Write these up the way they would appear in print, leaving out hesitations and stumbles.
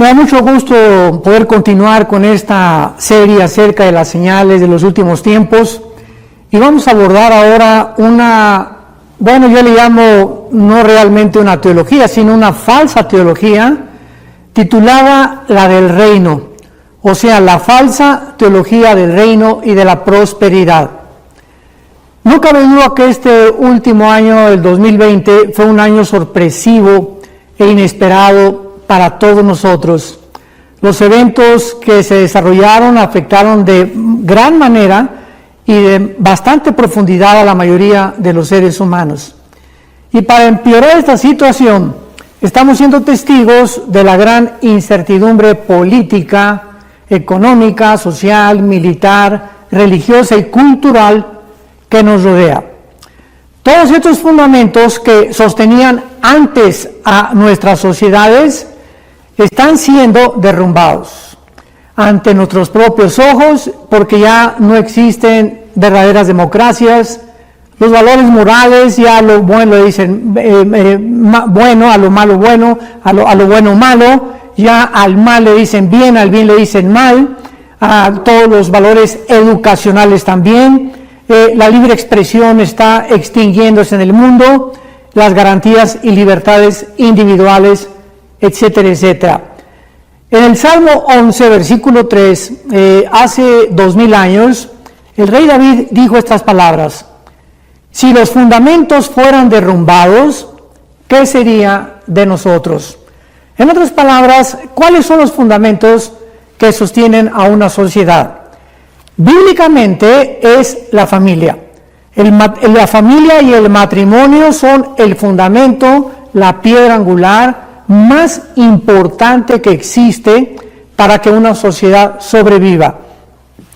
Me da mucho gusto poder continuar con esta serie acerca de las señales de los últimos tiempos y vamos a abordar ahora yo le llamo no realmente una teología, sino una falsa teología titulada la del reino, o sea, la falsa teología del reino y de la prosperidad. No cabe duda que este último año, el 2020, fue un año sorpresivo e inesperado para todos nosotros. Los eventos que se desarrollaron afectaron de gran manera y de bastante profundidad a la mayoría de los seres humanos. Y para empeorar esta situación, estamos siendo testigos de la gran incertidumbre política, económica, social, militar, religiosa y cultural que nos rodea. Todos estos fundamentos que sostenían antes a nuestras sociedades están siendo derrumbados ante nuestros propios ojos porque ya no existen verdaderas democracias. Los valores morales ya a lo bueno le dicen bueno, a lo malo bueno, a lo bueno malo, ya al mal le dicen bien, al bien le dicen mal, a todos los valores educacionales también. La libre expresión está extinguiéndose en el mundo, las garantías y libertades individuales, etcétera, etcétera. En el Salmo 11, versículo 3, hace 2000 años, el rey David dijo estas palabras: si los fundamentos fueran derrumbados, ¿qué sería de nosotros? En otras palabras, ¿cuáles son los fundamentos que sostienen a una sociedad? Bíblicamente es la familia. La familia y el matrimonio son el fundamento, la piedra angular más importante que existe para que una sociedad sobreviva.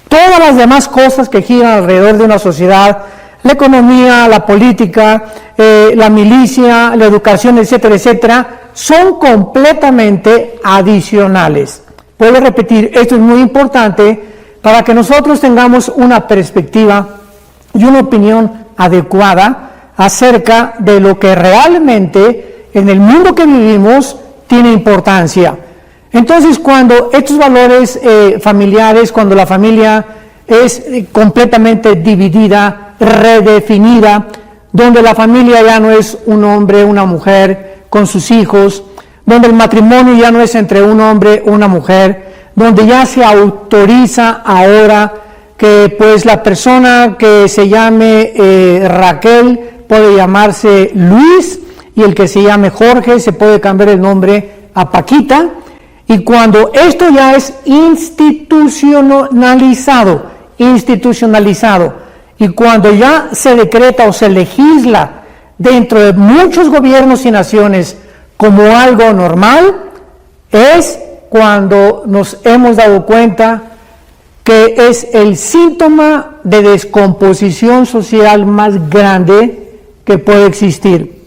Todas las demás cosas que giran alrededor de una sociedad, la economía, la política, la milicia, la educación, etcétera, etcétera, son completamente adicionales. Puedo repetir, esto es muy importante para que nosotros tengamos una perspectiva y una opinión adecuada acerca de lo que realmente en el mundo que vivimos tiene importancia. Entonces, cuando estos valores familiares, cuando la familia es completamente dividida, redefinida, donde la familia ya no es un hombre, una mujer con sus hijos, donde el matrimonio ya no es entre un hombre, una mujer, donde ya se autoriza ahora que pues la persona que se llame Raquel puede llamarse Luis y el que se llame Jorge se puede cambiar el nombre a Paquita, y cuando esto ya es institucionalizado, y cuando ya se decreta o se legisla dentro de muchos gobiernos y naciones como algo normal, es cuando nos hemos dado cuenta que es el síntoma de descomposición social más grande que puede existir.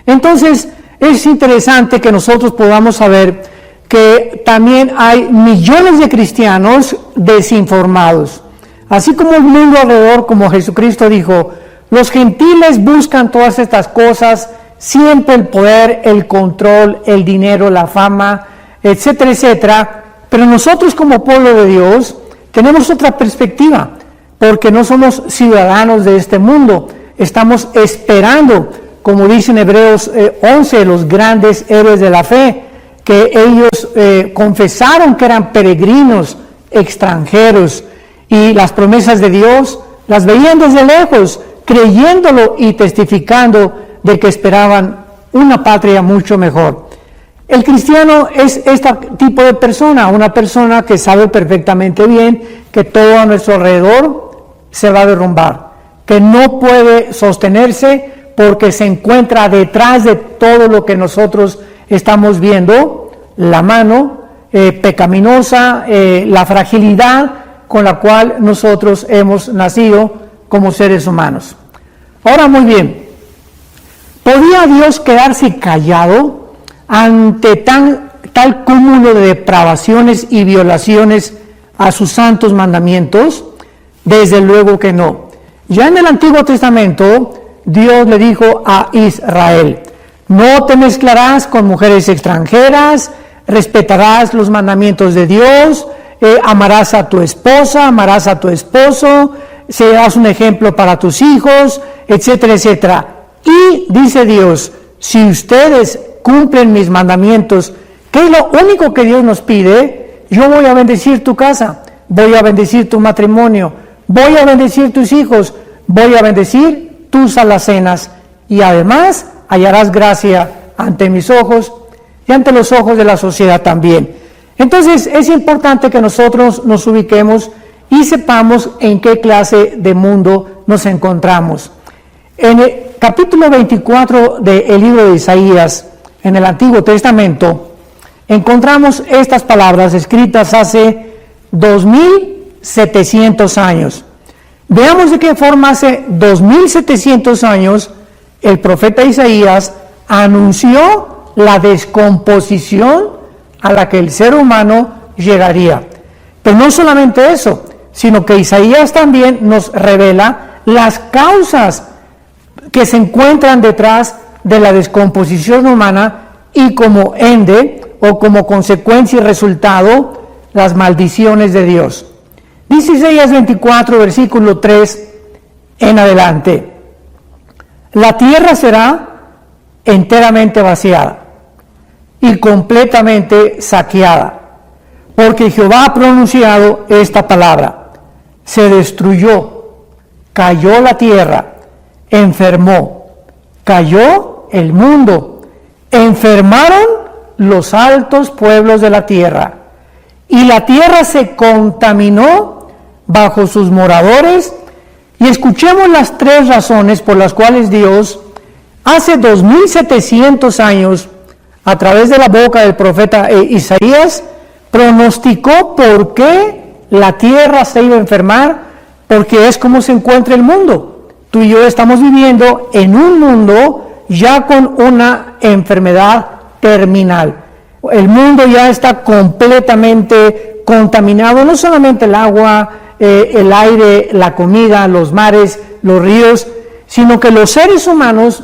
Entonces, es interesante que nosotros podamos saber que también hay millones de cristianos desinformados. Así como el mundo alrededor, como Jesucristo dijo, los gentiles buscan todas estas cosas, siempre el poder, el control, el dinero, la fama, etcétera, etcétera, pero nosotros como pueblo de Dios tenemos otra perspectiva, porque no somos ciudadanos de este mundo, estamos esperando, como dice en Hebreos 11, los grandes héroes de la fe, que ellos confesaron que eran peregrinos, extranjeros, y las promesas de Dios las veían desde lejos, creyéndolo y testificando de que esperaban una patria mucho mejor. El cristiano es este tipo de persona, una persona que sabe perfectamente bien que todo a nuestro alrededor se va a derrumbar, que no puede sostenerse porque se encuentra detrás de todo lo que nosotros estamos viendo, la mano pecaminosa, la fragilidad con la cual nosotros hemos nacido como seres humanos. Ahora, muy bien, ¿podía Dios quedarse callado ante tal cúmulo de depravaciones y violaciones a sus santos mandamientos? Desde luego que no. Ya en el Antiguo Testamento, Dios le dijo a Israel: no te mezclarás con mujeres extranjeras, respetarás los mandamientos de Dios, amarás a tu esposa, amarás a tu esposo, serás un ejemplo para tus hijos, etcétera, etcétera. Y dice Dios, si ustedes cumplen mis mandamientos, que es lo único que Dios nos pide, yo voy a bendecir tu casa, voy a bendecir tu matrimonio, voy a bendecir tus hijos, voy a bendecir tus alacenas, y además hallarás gracia ante mis ojos y ante los ojos de la sociedad también. Entonces es importante que nosotros nos ubiquemos y sepamos en qué clase de mundo nos encontramos. En el capítulo 24 del libro de Isaías, en el Antiguo Testamento, encontramos estas palabras escritas hace 2700 años. Veamos de qué forma hace 2700 años el profeta Isaías anunció la descomposición a la que el ser humano llegaría. Pero no solamente eso, sino que Isaías también nos revela las causas que se encuentran detrás de la descomposición humana y como ende o como consecuencia y resultado las maldiciones de Dios. Dice Isaías 24, versículo 3 en adelante: la tierra será enteramente vaciada y completamente saqueada, porque Jehová ha pronunciado esta palabra: se destruyó, cayó la tierra, enfermó, cayó el mundo, enfermaron los altos pueblos de la tierra, y la tierra se contaminó bajo sus moradores. Y escuchemos las tres razones por las cuales Dios hace 2700 años, a través de la boca del profeta Isaías, pronosticó por qué la tierra se iba a enfermar, porque es como se encuentra el mundo. Tú y yo estamos viviendo en un mundo ya con una enfermedad terminal. El mundo ya está completamente contaminado, no solamente el agua, el aire, la comida, los mares, los ríos, sino que los seres humanos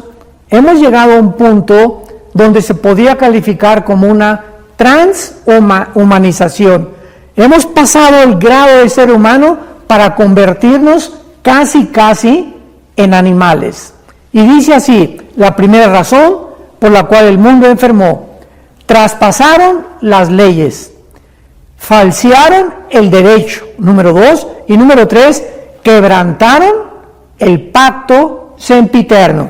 hemos llegado a un punto donde se podría calificar como una transhumanización. Hemos pasado el grado de ser humano para convertirnos casi en animales. Y dice así, la primera razón por la cual el mundo enfermó: traspasaron las leyes, falsearon el derecho, número 2, y número 3, quebrantaron el pacto sempiterno.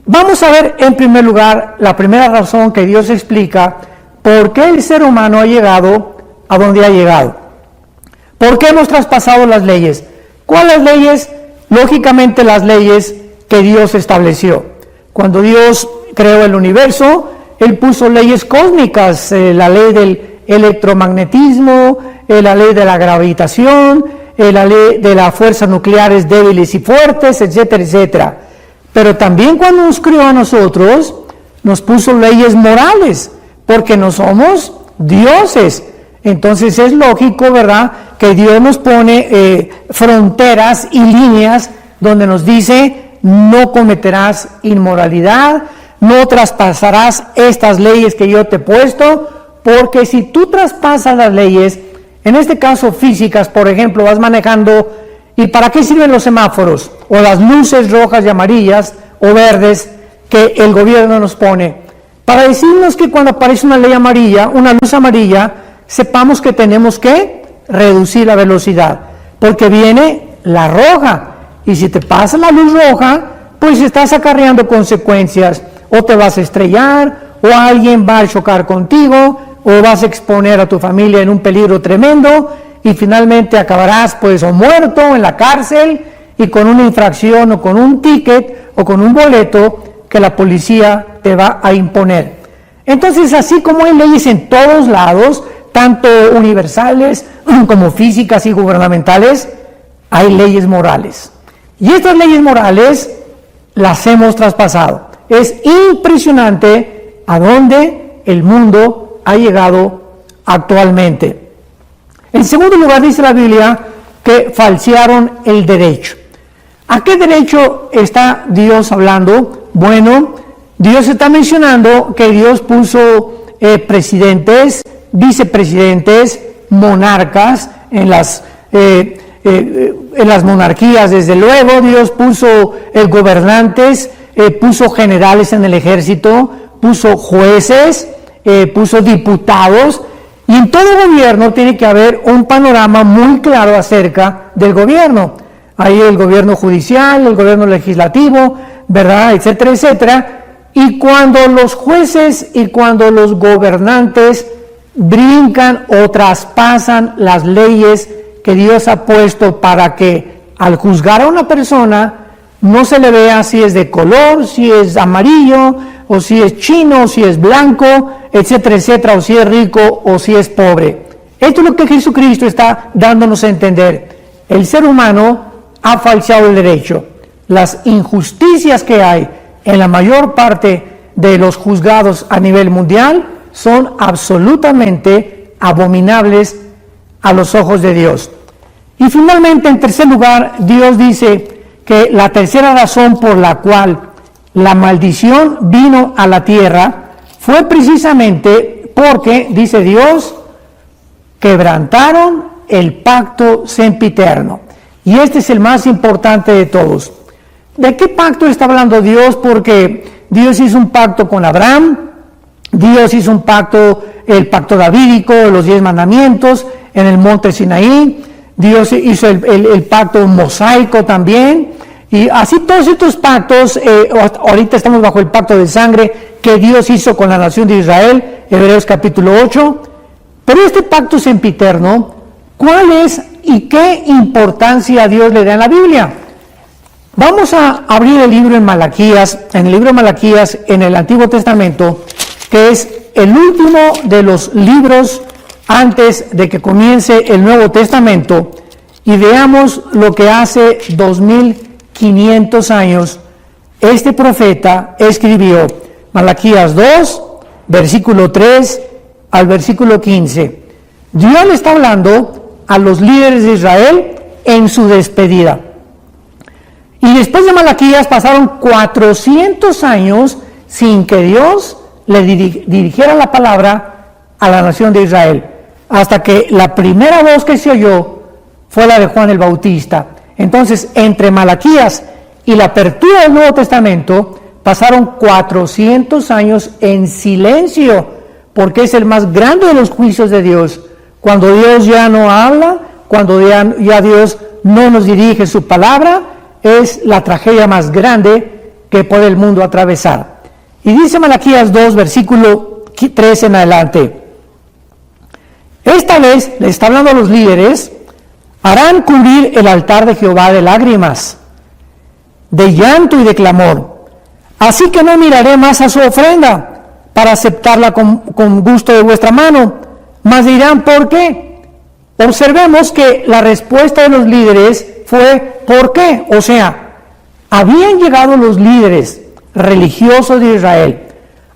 Vamos a ver en primer lugar la primera razón que Dios explica por qué el ser humano ha llegado a donde ha llegado. ¿Por qué hemos traspasado las leyes? ¿Cuáles leyes? Lógicamente las leyes que Dios estableció. Cuando Dios creó el universo, Él puso leyes cósmicas, la ley del electromagnetismo, la ley de la gravitación, la ley de las fuerzas nucleares débiles y fuertes, etcétera, etcétera. Pero también cuando nos crió a nosotros, nos puso leyes morales, porque no somos dioses. Entonces es lógico, ¿verdad?, que Dios nos pone fronteras y líneas donde nos dice: no cometerás inmoralidad, no traspasarás estas leyes que yo te he puesto, porque si tú traspasas las leyes, en este caso físicas, por ejemplo, vas manejando, ¿y para qué sirven los semáforos? O las luces rojas y amarillas o verdes que el gobierno nos pone. Para decirnos que cuando aparece una ley amarilla, una luz amarilla, sepamos que tenemos que reducir la velocidad, porque viene la roja, y si te pasa la luz roja, pues estás acarreando consecuencias, o te vas a estrellar, o alguien va a chocar contigo, o vas a exponer a tu familia en un peligro tremendo, y finalmente acabarás pues o muerto en la cárcel, y con una infracción, o con un ticket, o con un boleto que la policía te va a imponer. Entonces, así como hay leyes en todos lados, tanto universales como físicas y gubernamentales, hay leyes morales. Y estas leyes morales las hemos traspasado. Es impresionante a dónde el mundo ha llegado actualmente. En segundo lugar, dice la Biblia que falsearon el derecho. ¿A qué derecho está Dios hablando? Bueno, Dios está mencionando que Dios puso presidentes, vicepresidentes, monarcas en las monarquías. Desde luego Dios puso gobernantes, puso generales en el ejército, puso jueces, puso diputados, y en todo gobierno tiene que haber un panorama muy claro acerca del gobierno. Hay el gobierno judicial, el gobierno legislativo, ¿verdad?, etcétera, etcétera. Y cuando los jueces y cuando los gobernantes brincan o traspasan las leyes que Dios ha puesto para que al juzgar a una persona no se le vea si es de color, si es amarillo, o si es chino, o si es blanco, etcétera, etcétera, o si es rico, o si es pobre. Esto es lo que Jesucristo está dándonos a entender. El ser humano ha falseado el derecho. Las injusticias que hay en la mayor parte de los juzgados a nivel mundial son absolutamente abominables a los ojos de Dios. Y finalmente, en tercer lugar, Dios dice que la tercera razón por la cual la maldición vino a la tierra fue precisamente porque, dice Dios, quebrantaron el pacto sempiterno. Y este es el más importante de todos. ¿De qué pacto está hablando Dios? Porque Dios hizo un pacto con Abraham, Dios hizo un pacto, el pacto davídico, los 10 mandamientos en el monte Sinaí. Dios hizo el pacto mosaico también. Y así todos estos pactos, ahorita estamos bajo el pacto de sangre que Dios hizo con la nación de Israel, Hebreos capítulo 8. Pero este pacto sempiterno, ¿cuál es y qué importancia Dios le da en la Biblia? Vamos a abrir el libro en Malaquías, en el libro de Malaquías en el Antiguo Testamento, que es el último de los libros antes de que comience el Nuevo Testamento, y veamos lo que hace 2500 años este profeta escribió. Malaquías 2, versículo 3 al versículo 15. Dios le está hablando a los líderes de Israel en su despedida. Y después de Malaquías pasaron 400 años sin que Dios le dirigiera la palabra a la nación de Israel, hasta que la primera voz que se oyó fue la de Juan el Bautista. Entonces, entre Malaquías y la apertura del Nuevo Testamento, pasaron 400 años en silencio, porque es el más grande de los juicios de Dios. Cuando Dios ya no habla, cuando ya Dios no nos dirige su palabra, es la tragedia más grande que puede el mundo atravesar. Y dice Malaquías 2, versículo 3 en adelante: esta vez le está hablando a los líderes, harán cubrir el altar de Jehová de lágrimas, de llanto y de clamor. Así que no miraré más a su ofrenda para aceptarla con gusto de vuestra mano. Mas dirán, ¿por qué? Observemos que la respuesta de los líderes fue, ¿por qué? O sea, habían llegado los líderes religiosos de Israel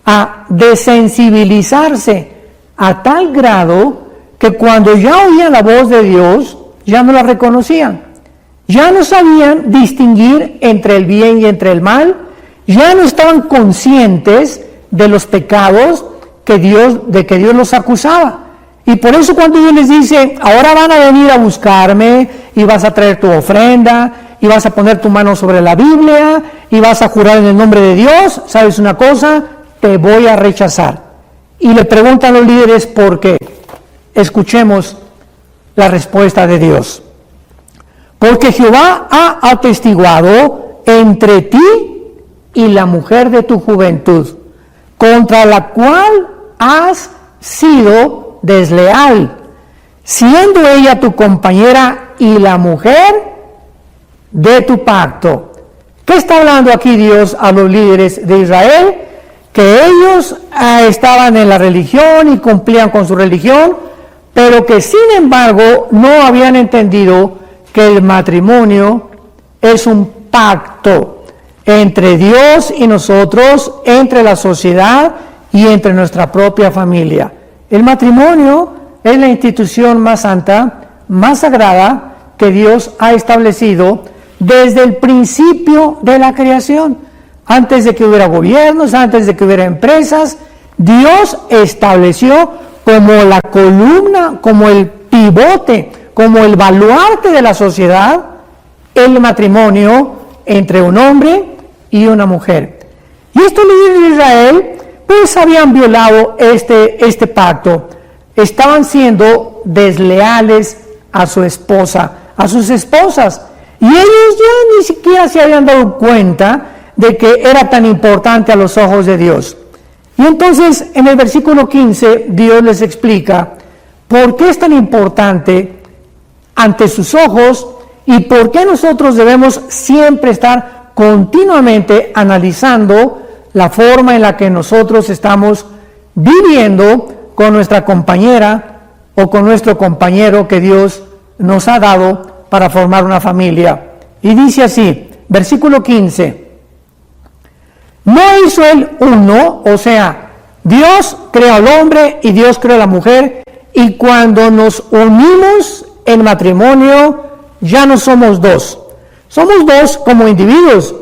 a desensibilizarse a tal grado que cuando ya oían la voz de Dios, ya no la reconocían. Ya no sabían distinguir entre el bien y entre el mal. Ya no estaban conscientes de los pecados de que Dios los acusaba. Y por eso cuando Dios les dice, ahora van a venir a buscarme y vas a traer tu ofrenda y vas a poner tu mano sobre la Biblia y vas a jurar en el nombre de Dios, ¿sabes una cosa? Te voy a rechazar. Y le preguntan los líderes por qué. Escuchemos la respuesta de Dios. Porque Jehová ha atestiguado entre ti y la mujer de tu juventud, contra la cual has sido desleal, siendo ella tu compañera y la mujer de tu pacto. ¿Qué está hablando aquí Dios a los líderes de Israel? Que ellos estaban en la religión y cumplían con su religión, pero que sin embargo no habían entendido que el matrimonio es un pacto entre Dios y nosotros, entre la sociedad y entre nuestra propia familia. El matrimonio es la institución más santa, más sagrada que Dios ha establecido desde el principio de la creación. Antes de que hubiera gobiernos, antes de que hubiera empresas, Dios estableció como la columna, como el pivote, como el baluarte de la sociedad, el matrimonio entre un hombre y una mujer. Y estos líderes de Israel, pues habían violado este pacto. Estaban siendo desleales a su esposa, a sus esposas. Y ellos ya ni siquiera se habían dado cuenta de que era tan importante a los ojos de Dios. Y entonces en el versículo 15 Dios les explica por qué es tan importante ante sus ojos y por qué nosotros debemos siempre estar continuamente analizando la forma en la que nosotros estamos viviendo con nuestra compañera o con nuestro compañero que Dios nos ha dado para formar una familia. Y dice así, versículo 15, no hizo él uno, o sea, Dios creó al hombre y Dios creó a la mujer, y cuando nos unimos en matrimonio ya no somos dos. Somos dos como individuos,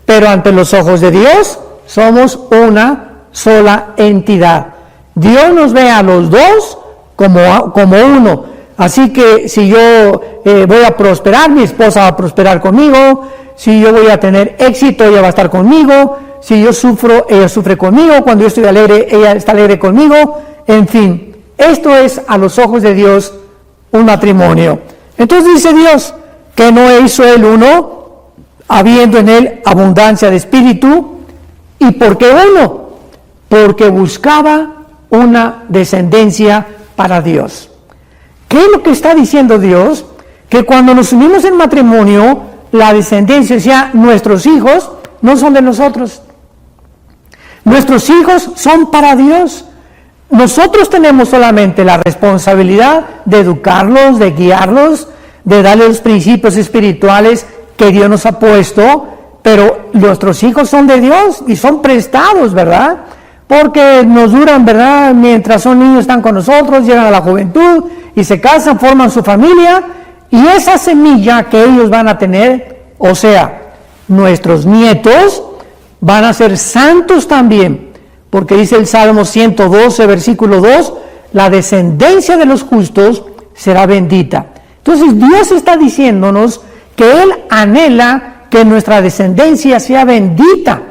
pero ante los ojos de Dios somos una sola entidad. Dios nos ve a los dos como uno. Así que si yo voy a prosperar, mi esposa va a prosperar conmigo. Si yo voy a tener éxito, ella va a estar conmigo. Si yo sufro, ella sufre conmigo. Cuando yo estoy alegre, ella está alegre conmigo. En fin, esto es a los ojos de Dios un matrimonio. Entonces dice Dios que no hizo él uno, habiendo en él abundancia de espíritu. ¿Y por qué uno? Porque buscaba una descendencia para Dios. ¿Qué es lo que está diciendo Dios? Que cuando nos unimos en matrimonio, la descendencia, o sea, nuestros hijos, no son de nosotros. Nuestros hijos son para Dios. Nosotros tenemos solamente la responsabilidad de educarlos, de guiarlos, de darles los principios espirituales que Dios nos ha puesto, pero nuestros hijos son de Dios y son prestados, ¿verdad? Porque nos duran, ¿verdad? Mientras son niños están con nosotros, llegan a la juventud y se casan, forman su familia, y esa semilla que ellos van a tener, o sea, nuestros nietos, van a ser santos también, porque dice el Salmo 112, versículo 2, la descendencia de los justos será bendita. Entonces Dios está diciéndonos que Él anhela que nuestra descendencia sea bendita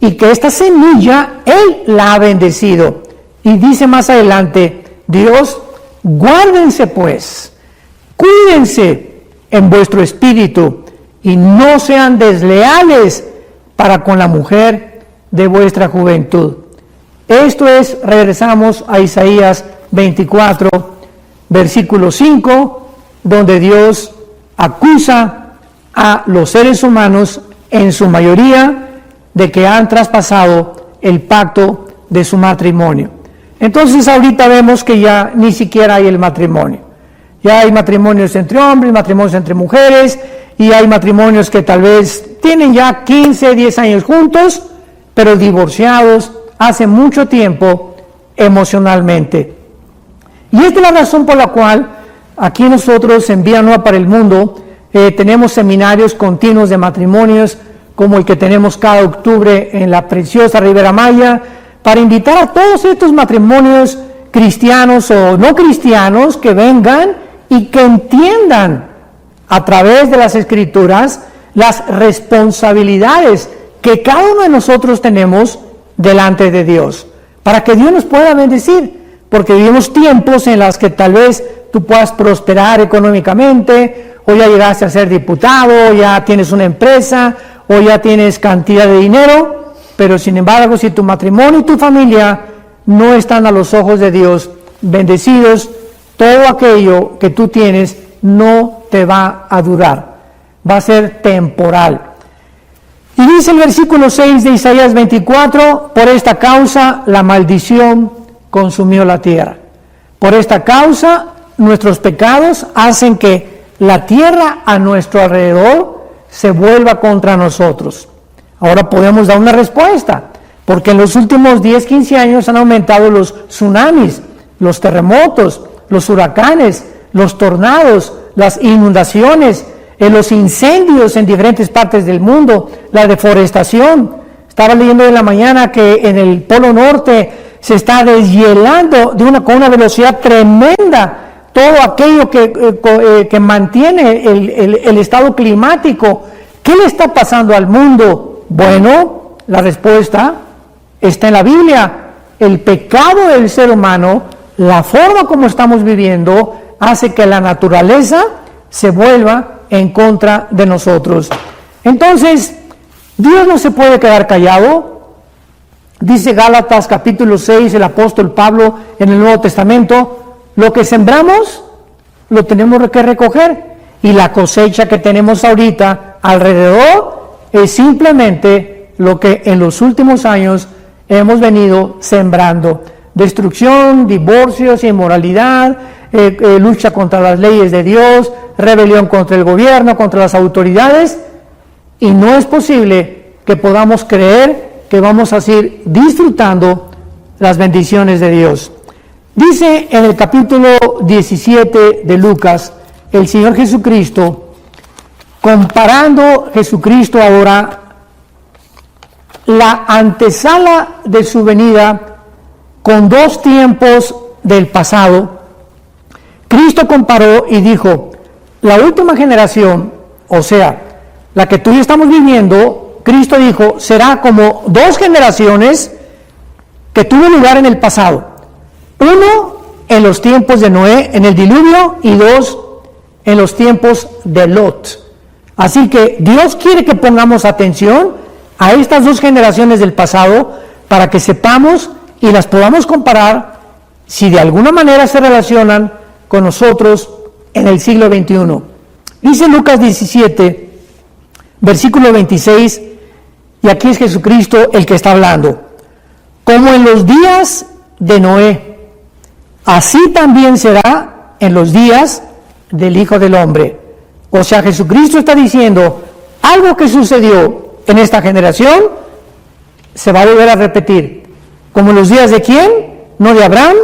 y que esta semilla Él la ha bendecido. Y dice más adelante, Dios, guárdense pues, cuídense en vuestro espíritu y no sean desleales para con la mujer de vuestra juventud. Esto es, regresamos a Isaías 24, versículo 5, donde Dios acusa a los seres humanos, en su mayoría, de que han traspasado el pacto de su matrimonio. Entonces ahorita vemos que ya ni siquiera hay el matrimonio. Ya hay matrimonios entre hombres, matrimonios entre mujeres, y hay matrimonios que tal vez tienen ya 15, 10 años juntos, pero divorciados hace mucho tiempo emocionalmente. Y esta es la razón por la cual aquí nosotros en Vía Nueva para el Mundo tenemos seminarios continuos de matrimonios, como el que tenemos cada octubre en la preciosa Ribera Maya, para invitar a todos estos matrimonios cristianos o no cristianos que vengan y que entiendan a través de las Escrituras las responsabilidades que cada uno de nosotros tenemos delante de Dios, para que Dios nos pueda bendecir, porque vivimos tiempos en los que tal vez tú puedas prosperar económicamente, o ya llegaste a ser diputado, o ya tienes una empresa, o ya tienes cantidad de dinero, pero sin embargo, si tu matrimonio y tu familia no están a los ojos de Dios bendecidos, todo aquello que tú tienes no te va a durar, va a ser temporal. Y dice el versículo 6 de Isaías 24, por esta causa la maldición consumió la tierra. Por esta causa nuestros pecados hacen que la tierra a nuestro alrededor se vuelva contra nosotros. Ahora podemos dar una respuesta, porque en los últimos 10, 15 años han aumentado los tsunamis, los terremotos, los huracanes, los tornados, las inundaciones, los incendios en diferentes partes del mundo, la deforestación. Estaba leyendo en la mañana que en el Polo Norte se está deshielando con una velocidad tremenda todo aquello que mantiene el estado climático. ¿Qué le está pasando al mundo? Bueno, la respuesta está en la Biblia. El pecado del ser humano, la forma como estamos viviendo, hace que la naturaleza se vuelva en contra de nosotros. Entonces, Dios no se puede quedar callado. Dice Gálatas capítulo 6, el apóstol Pablo en el Nuevo Testamento, lo que sembramos, lo tenemos que recoger. Y la cosecha que tenemos ahorita alrededor es simplemente lo que en los últimos años hemos venido sembrando. Destrucción, divorcios, inmoralidad, lucha contra las leyes de Dios, rebelión contra el gobierno, contra las autoridades. Y no es posible que podamos creer que vamos a seguir disfrutando las bendiciones de Dios. Dice en el capítulo 17 de Lucas, el Señor Jesucristo, comparando Jesucristo ahora la antesala de su venida con dos tiempos del pasado. Cristo comparó y dijo, la última generación, o sea, la que tú y yo estamos viviendo, Cristo dijo, será como dos generaciones que tuvo lugar en el pasado. Uno, en los tiempos de Noé, en el diluvio, y dos, en los tiempos de Lot. Así que Dios quiere que pongamos atención a estas dos generaciones del pasado para que sepamos y las podamos comparar si de alguna manera se relacionan con nosotros en el siglo XXI. Dice Lucas 17, versículo 26, y aquí es Jesucristo el que está hablando. Como en los días de Noé, así también será en los días del Hijo del Hombre. O sea, Jesucristo está diciendo, algo que sucedió en esta generación se va a volver a repetir. Como en los días de ¿quién? No de Abraham,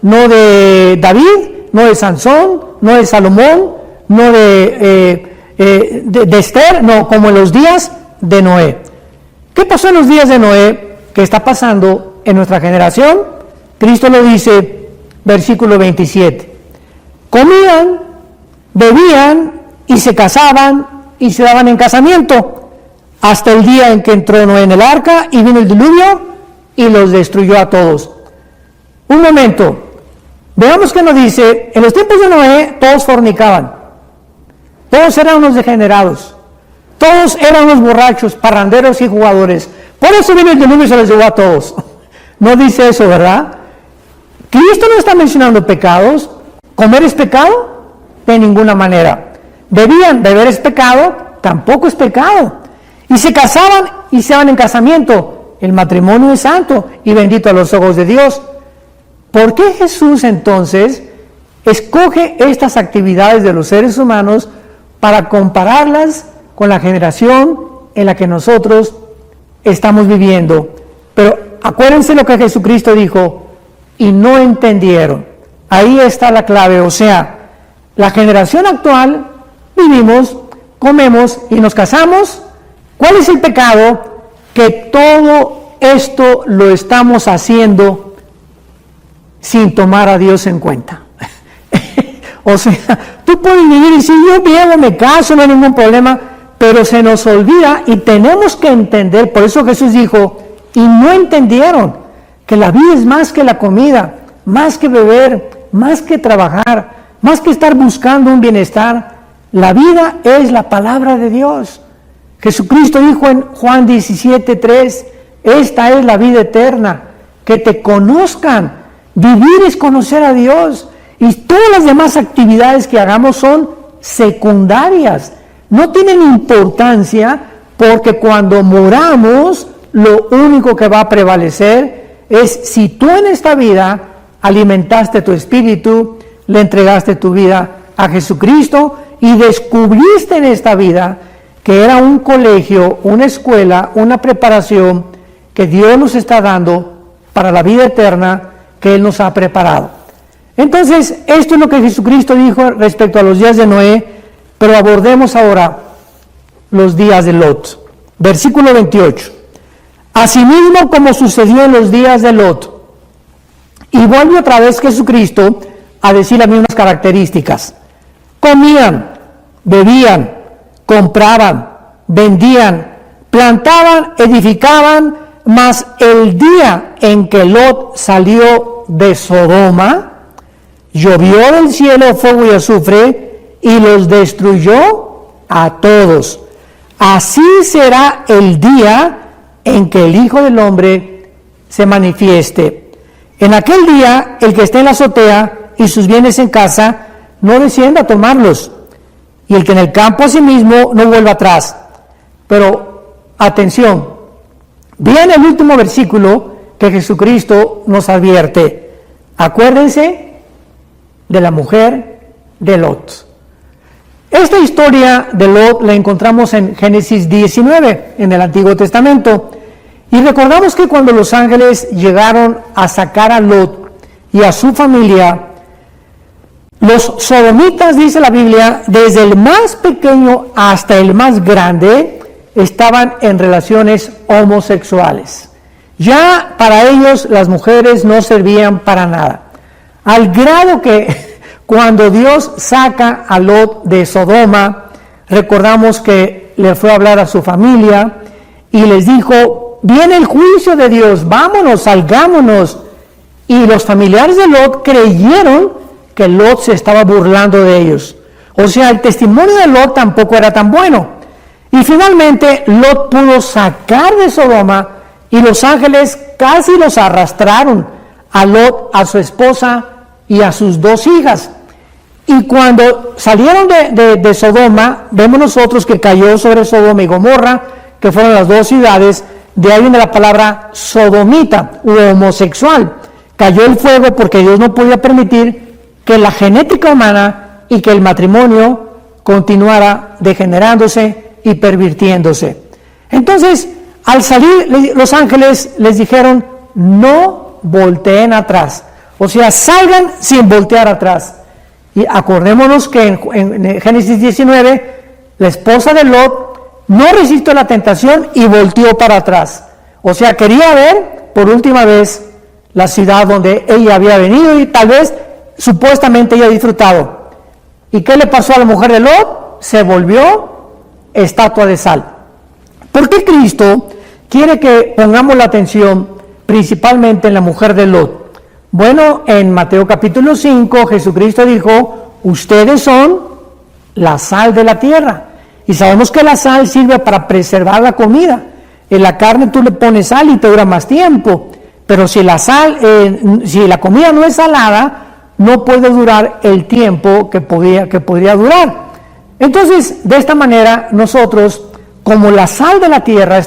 no de David, no de Sansón, no de Salomón, no de Esther, no, como en los días de Noé. ¿Qué pasó en los días de Noé? ¿Qué está pasando en nuestra generación? Cristo lo dice, versículo 27. Comían, bebían y se casaban y se daban en casamiento hasta el día en que entró Noé en el arca y vino el diluvio y los destruyó a todos. Un momento, veamos qué nos dice. En los tiempos de Noé todos fornicaban, todos eran unos degenerados, todos eran unos borrachos, parranderos y jugadores. Por eso vino el diluvio y se los llevó a todos. No dice eso, ¿verdad? Cristo no está mencionando pecados. ¿Comer es pecado? De ninguna manera. Bebían, beber es pecado, tampoco es pecado. Y se casaban y se daban en casamiento. El matrimonio es santo y bendito a los ojos de Dios. ¿Por qué Jesús entonces escoge estas actividades de los seres humanos para compararlas con la generación en la que nosotros estamos viviendo? Pero acuérdense lo que Jesucristo dijo, y no entendieron. Ahí está la clave, o sea, la generación actual, vivimos, comemos y nos casamos. ¿Cuál es el pecado? Que todo esto lo estamos haciendo sin tomar a Dios en cuenta. O sea, tú puedes vivir y decir, yo vivo, me caso, no hay ningún problema, pero se nos olvida y tenemos que entender, por eso Jesús dijo, y no entendieron, que la vida es más que la comida, más que beber, más que trabajar, más que estar buscando un bienestar. La vida es la palabra de Dios. Jesucristo dijo en Juan 17:3, esta es la vida eterna, que te conozcan. Vivir es conocer a Dios. Y todas las demás actividades que hagamos son secundarias. No tienen importancia porque cuando moramos, lo único que va a prevalecer es si tú en esta vida alimentaste tu espíritu, le entregaste tu vida a Jesucristo y descubriste en esta vida que era un colegio, una escuela, una preparación que Dios nos está dando para la vida eterna que Él nos ha preparado. Entonces, esto es lo que Jesucristo dijo respecto a los días de Noé, pero abordemos ahora los días de Lot. Versículo 28. Asimismo como sucedió en los días de Lot, Y vuelve otra vez Jesucristo a decir las mismas características. Comían, bebían, compraban, vendían, plantaban, edificaban, mas el día en que Lot salió de Sodoma, llovió del cielo fuego y azufre y los destruyó a todos. Así será el día en que el Hijo del Hombre se manifieste. En aquel día, el que esté en la azotea y sus bienes en casa, no descienda a tomarlos, y el que en el campo asimismo no vuelva atrás. Pero, atención, vean el último versículo que Jesucristo nos advierte. Acuérdense de la mujer de Lot. Esta historia de Lot la encontramos en Génesis 19, en el Antiguo Testamento. Y recordamos que cuando los ángeles llegaron a sacar a Lot y a su familia, los sodomitas, dice la Biblia, desde el más pequeño hasta el más grande, estaban en relaciones homosexuales. Ya para ellos las mujeres no servían para nada. Al grado que cuando Dios saca a Lot de Sodoma, recordamos que le fue a hablar a su familia y les dijo: viene el juicio de Dios, vámonos, salgámonos. Y los familiares de Lot creyeron que Lot se estaba burlando de ellos. O sea, el testimonio de Lot tampoco era tan bueno. Y finalmente Lot pudo sacar de Sodoma y los ángeles casi los arrastraron a Lot, a su esposa y a sus 2 hijas. Y cuando salieron de Sodoma, vemos nosotros que cayó sobre Sodoma y Gomorra, que fueron las 2 ciudades. De ahí viene la palabra sodomita u homosexual. Cayó el fuego porque Dios no podía permitir que la genética humana y que el matrimonio continuara degenerándose y pervirtiéndose. Entonces, al salir, los ángeles les dijeron: no volteen atrás. O sea, salgan sin voltear atrás. Y acordémonos que en Génesis 19, la esposa de Lot no resistió la tentación y volteó para atrás. O sea, quería ver por última vez la ciudad donde ella había venido y tal vez supuestamente ella disfrutado. ¿Y qué le pasó a la mujer de Lot? Se volvió estatua de sal. ¿Por qué Cristo quiere que pongamos la atención principalmente en la mujer de Lot? Bueno, en Mateo capítulo 5, Jesucristo dijo: ustedes son la sal de la tierra. Y sabemos que la sal sirve para preservar la comida. En la carne tú le pones sal y te dura más tiempo. Pero si la comida no es salada, no puede durar el tiempo que podría durar. Entonces, de esta manera, nosotros, como la sal de la tierra,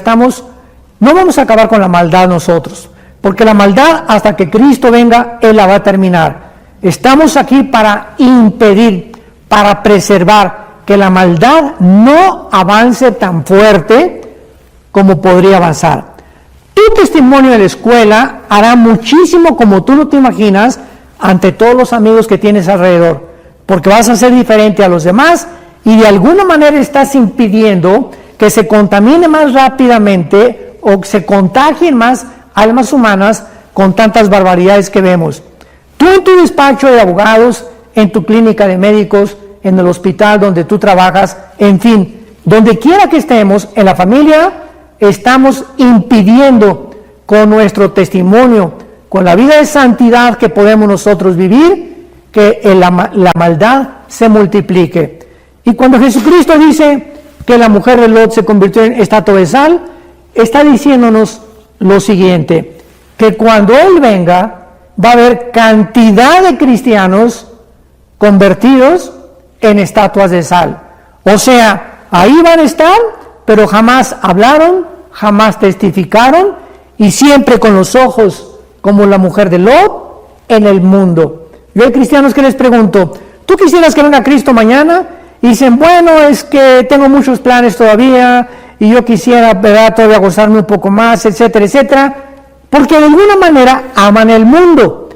no vamos a acabar con la maldad nosotros. Porque la maldad, hasta que Cristo venga, Él la va a terminar. Estamos aquí para impedir, para preservar que la maldad no avance tan fuerte como podría avanzar. Tu testimonio en la escuela hará muchísimo, como tú no te imaginas, ante todos los amigos que tienes alrededor. Porque vas a ser diferente a los demás y de alguna manera estás impidiendo que se contamine más rápidamente o que se contagien más almas humanas con tantas barbaridades que vemos. Tú en tu despacho de abogados, en tu clínica de médicos, en el hospital donde tú trabajas, en fin, donde quiera que estemos, en la familia, estamos impidiendo con nuestro testimonio, con la vida de santidad que podemos nosotros vivir, que la maldad se multiplique. Y cuando Jesucristo dice que la mujer de Lot se convirtió en estatua de sal, está diciéndonos lo siguiente: que cuando Él venga va a haber cantidad de cristianos convertidos en estatuas de sal. O sea, ahí van a estar, pero jamás hablaron, jamás testificaron y siempre con los ojos como la mujer de Lot en el mundo. Yo hay cristianos que les pregunto: ¿tú quisieras que venga Cristo mañana? Y dicen: bueno, es que tengo muchos planes todavía y yo quisiera, ¿verdad?, todavía gozarme un poco más, etcétera, etcétera, porque de alguna manera aman el mundo.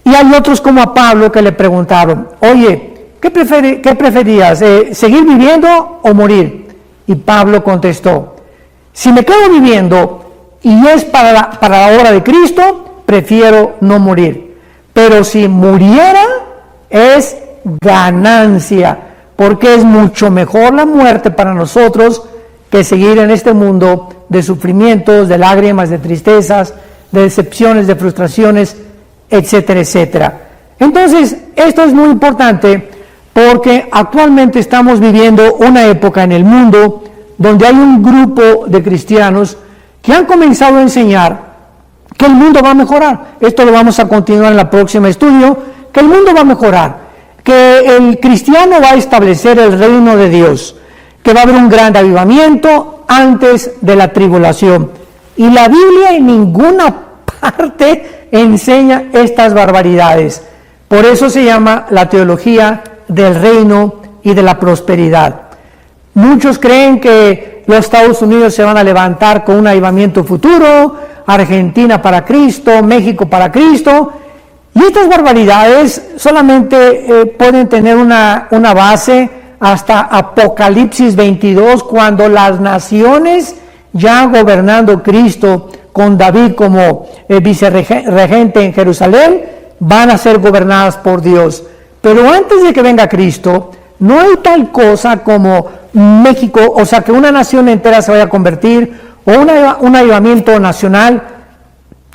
Y hay otros como a Pablo que le preguntaron: oye, ¿qué preferías, seguir viviendo o morir? Y Pablo contestó: si me quedo viviendo y es para la obra de Cristo, prefiero no morir. pero si muriera es ganancia, porque es mucho mejor la muerte para nosotros que seguir en este mundo de sufrimientos, de lágrimas, de tristezas, de decepciones, de frustraciones, etcétera, etcétera. Entonces, esto es muy importante porque actualmente estamos viviendo una época en el mundo donde hay un grupo de cristianos que han comenzado a enseñar que el mundo va a mejorar. Esto lo vamos a continuar en la próxima estudio, que el mundo va a mejorar, que el cristiano va a establecer el reino de Dios, que va a haber un gran avivamiento antes de la tribulación. Y la Biblia en ninguna parte enseña estas barbaridades. Por eso se llama la teología del reino y de la prosperidad. Muchos creen que los Estados Unidos se van a levantar con un avivamiento futuro, Argentina para Cristo, México para Cristo, y estas barbaridades solamente pueden tener una base hasta Apocalipsis 22, cuando las naciones, ya gobernando Cristo con David como vicerregente en Jerusalén, van a ser gobernadas por Dios. Pero antes de que venga Cristo, no hay tal cosa como México, o sea, que una nación entera se vaya a convertir, o un avivamiento nacional.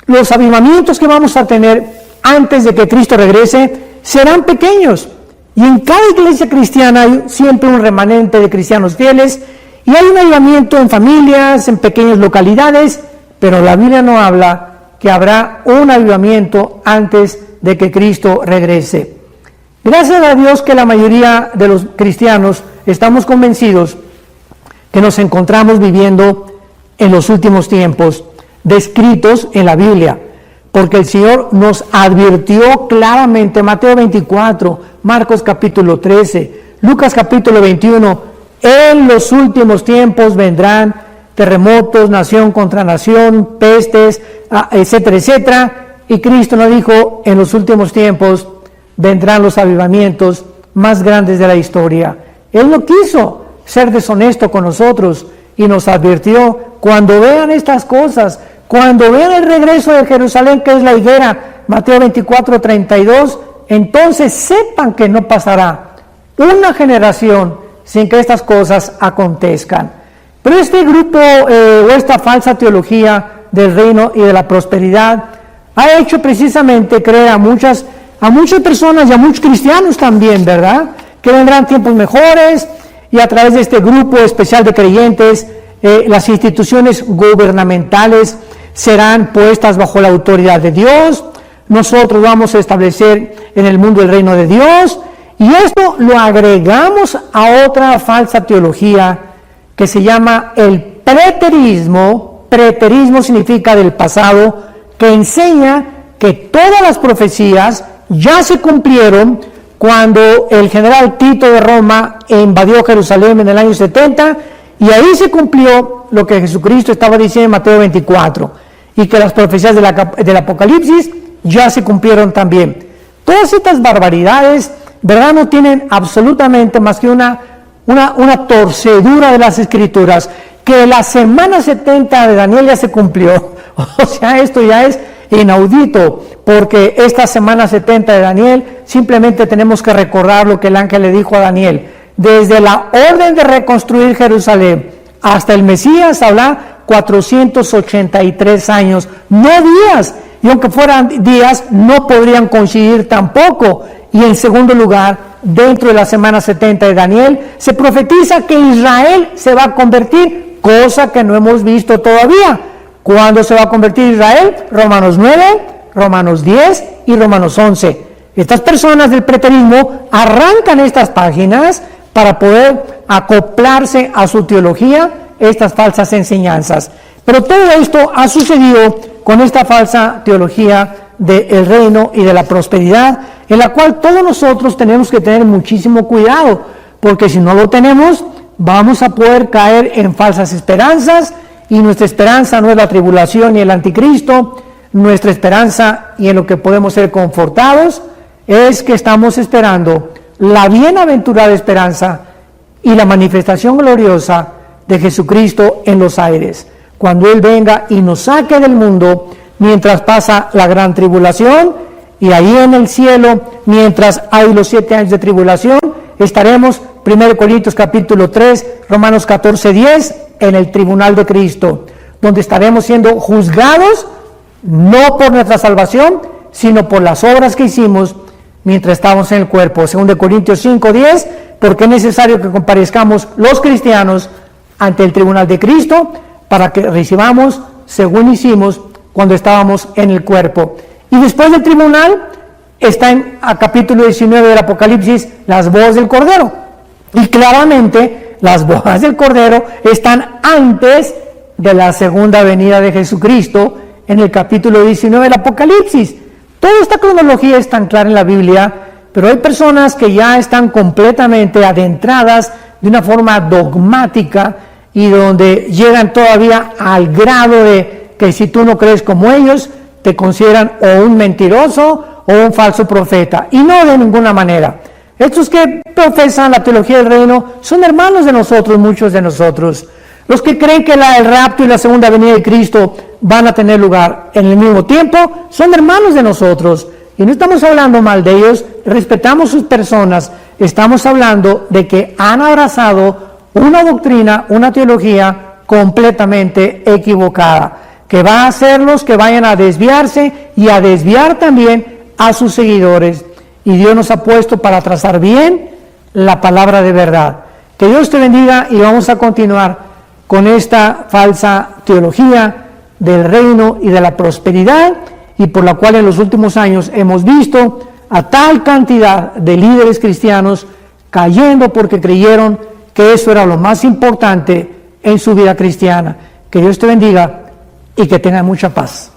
Los avivamientos que vamos a tener antes de que Cristo regrese serán pequeños. Y en cada iglesia cristiana hay siempre un remanente de cristianos fieles, y hay un avivamiento en familias, en pequeñas localidades, pero la Biblia no habla que habrá un avivamiento antes de que Cristo regrese. Gracias a Dios que la mayoría de los cristianos estamos convencidos que nos encontramos viviendo en los últimos tiempos descritos en la Biblia, porque el Señor nos advirtió claramente, Mateo 24, Marcos capítulo 13, Lucas capítulo 21, en los últimos tiempos vendrán terremotos, nación contra nación, pestes, etcétera, etcétera, y Cristo nos dijo, en los últimos tiempos vendrán los avivamientos más grandes de la historia. Él no quiso ser deshonesto con nosotros y nos advirtió, cuando vean estas cosas, cuando vean el regreso de Jerusalén, que es la higuera, Mateo 24, 32, entonces sepan que no pasará una generación sin que estas cosas acontezcan. Pero este grupo o esta falsa teología del reino y de la prosperidad ha hecho precisamente creer a muchas personas y a muchos cristianos también, ¿verdad?, que vendrán tiempos mejores, y a través de este grupo especial de creyentes, las instituciones gubernamentales serán puestas bajo la autoridad de Dios. Nosotros vamos a establecer en el mundo el reino de Dios, y esto lo agregamos a otra falsa teología que se llama el preterismo. Preterismo significa del pasado, que enseña que todas las profecías ya se cumplieron cuando el general Tito de Roma invadió Jerusalén en el año 70, y ahí se cumplió lo que Jesucristo estaba diciendo en Mateo 24, y que las profecías del Apocalipsis ya se cumplieron también. Todas estas barbaridades, ¿verdad?, no tienen absolutamente más que una torcedura de las Escrituras, que la semana 70 de Daniel ya se cumplió. O sea, esto ya es inaudito, porque esta semana 70 de Daniel simplemente tenemos que recordar lo que el ángel le dijo a Daniel. Desde la orden de reconstruir Jerusalén hasta el Mesías habrá 483 años, no días, y aunque fueran días no podrían coincidir tampoco. Y en segundo lugar, dentro de la semana 70 de Daniel se profetiza que Israel se va a convertir, cosa que no hemos visto todavía. ¿Cuándo se va a convertir Israel? Romanos 9, Romanos 10 y Romanos 11. Estas personas del preterismo arrancan estas páginas para poder acoplarse a su teología estas falsas enseñanzas. Pero todo esto ha sucedido con esta falsa teología del reino y de la prosperidad, en la cual todos nosotros tenemos que tener muchísimo cuidado, porque si no lo tenemos, vamos a poder caer en falsas esperanzas. Y nuestra esperanza no es la tribulación ni el anticristo. Nuestra esperanza, y en lo que podemos ser confortados, es que estamos esperando la bienaventurada esperanza y la manifestación gloriosa de Jesucristo en los aires, cuando Él venga y nos saque del mundo mientras pasa la gran tribulación, Y ahí en el cielo, mientras hay los 7 años de tribulación, estaremos, 1 Corintios capítulo 3, Romanos 14, 10, en el tribunal de Cristo, donde estaremos siendo juzgados no por nuestra salvación, sino por las obras que hicimos mientras estábamos en el cuerpo. 2 Corintios 5, 10, porque es necesario que comparezcamos los cristianos ante el tribunal de Cristo para que recibamos según hicimos cuando estábamos en el cuerpo. Y después del tribunal está en capítulo 19 del Apocalipsis las bodas del Cordero. Y claramente las bodas del Cordero están antes de la segunda venida de Jesucristo en el capítulo 19 del Apocalipsis. Toda esta cronología es tan clara en la Biblia, pero hay personas que ya están completamente adentradas de una forma dogmática y donde llegan todavía al grado de que si tú no crees como ellos, te consideran o un mentiroso o un falso profeta. Y no de ninguna manera. Estos que profesan la teología del reino son hermanos de nosotros, muchos de nosotros. Los que creen que el rapto y la segunda venida de Cristo van a tener lugar en el mismo tiempo, son hermanos de nosotros. Y no estamos hablando mal de ellos, respetamos sus personas, estamos hablando de que han abrazado una doctrina, una teología completamente equivocada, que va a hacerlos que vayan a desviarse y a desviar también a sus seguidores. Y Dios nos ha puesto para trazar bien la palabra de verdad. Que Dios te bendiga y vamos a continuar con esta falsa teología del reino y de la prosperidad, y por la cual en los últimos años hemos visto a tal cantidad de líderes cristianos cayendo porque creyeron que eso era lo más importante en su vida cristiana. Que Dios te bendiga y que tenga mucha paz.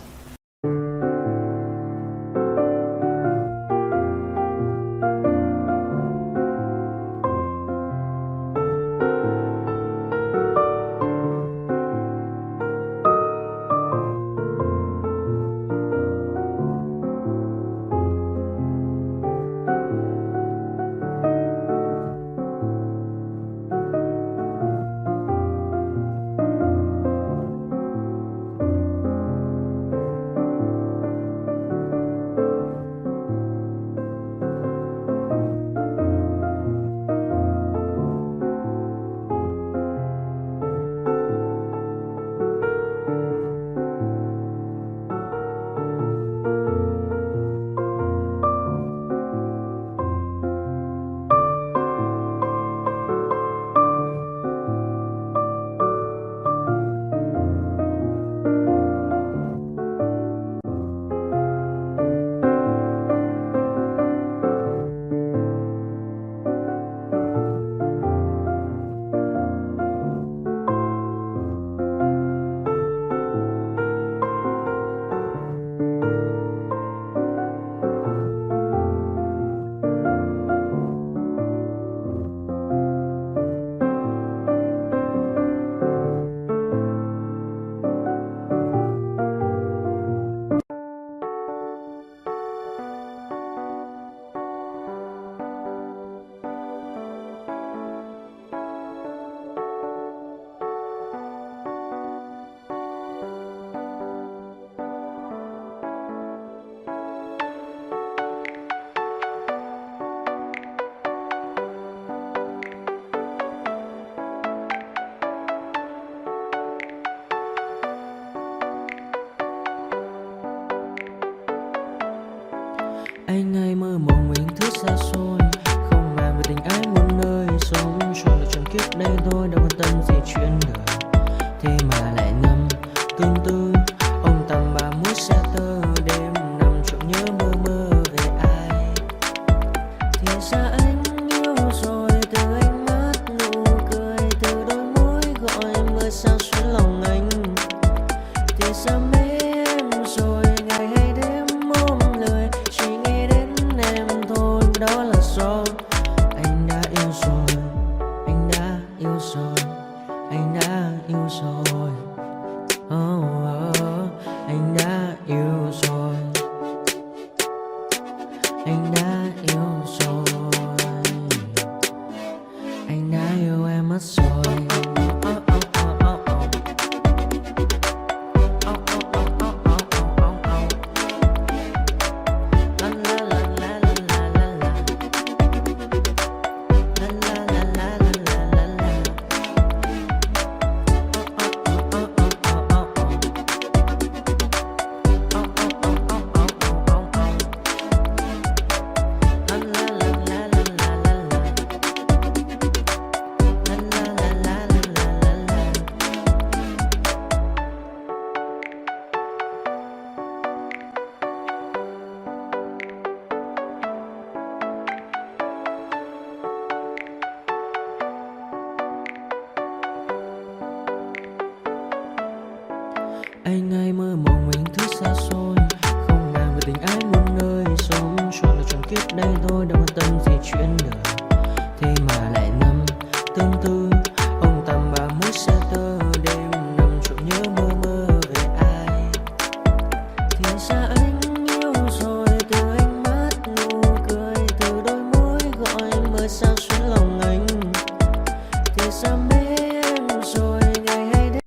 Anh ai mơ mộng mình thức xa xôi, không màng về tình ái muôn nơi, sống cho là trọn kiếp đây thôi, đâu quan tâm gì chuyện đời. Thế mà lại ngâm tương tư ông tầm bà mút xe tơ, đêm nằm trộm nhớ mơ mơ về ai. Thì ra anh yêu rồi, từ ánh mắt nụ cười, từ đôi môi gọi mưa sao xuyến lòng anh. Thì ra mê em rồi, ngày hay đêm ôm lời, chỉ nghĩ đến em thôi, đó là do anh đã yêu rồi, anh đã yêu rồi, anh đã yêu rồi. Anh đã yêu rồi, anh đã yêu rồi, anh đã yêu em mất rồi. La Anh hay mơ mộng mình thứ xa xôi, không màng về tình ái muôn nơi. Sống cho là trọn kiếp đây thôi, đâu quan tâm gì chuyện đời. Thế mà lại năm tương tư, ông tầm bà mới xe tơ. Đêm nằm trộm nhớ mơ mơ về ai. Thì ra anh yêu rồi, từ ánh mắt nụ cười, từ đôi môi gọi anh mơ sao xuyến lòng anh. Thì ra mê em rồi, ngày hay đêm.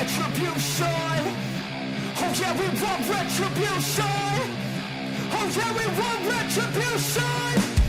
retribution. Oh yeah, we want retribution. Oh yeah, we want retribution.